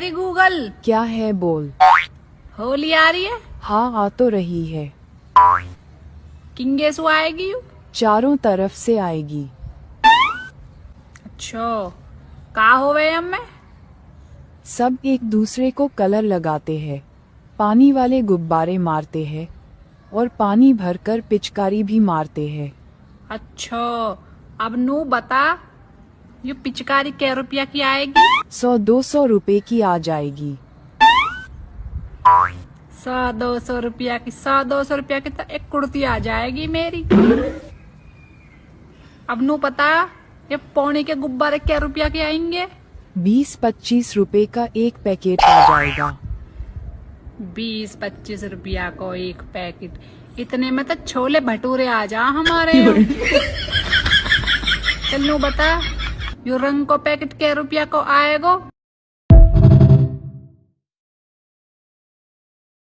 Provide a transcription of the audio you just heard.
री गूगल। क्या है बोल। होली आ रही है। हाँ आ तो रही है। किंगे सु आएगी यू। चारों तरफ से आएगी। अच्छा का होवे हम में। सब एक दूसरे को कलर लगाते हैं, पानी वाले गुब्बारे मारते हैं और पानी भरकर पिचकारी भी मारते हैं। अच्छा अब नू बता, ये पिचकारी क्या रुपया की आएगी। 100-200 रुपए की आ जाएगी। 100-200 रुपया की, 100-200 रुपया की तो एक कुर्ती आ जाएगी मेरी। अब नू पता, ये पौने के गुब्बारे क्या रुपया के आएंगे। 20-25 रुपए का एक पैकेट आ जाएगा। 20-25 रुपया को एक पैकेट, इतने में तो छोले भटूरे आ जा हमारे यहाँ। चल नू बता, यो रंग को पैकेट क्या रुपया को आएगो।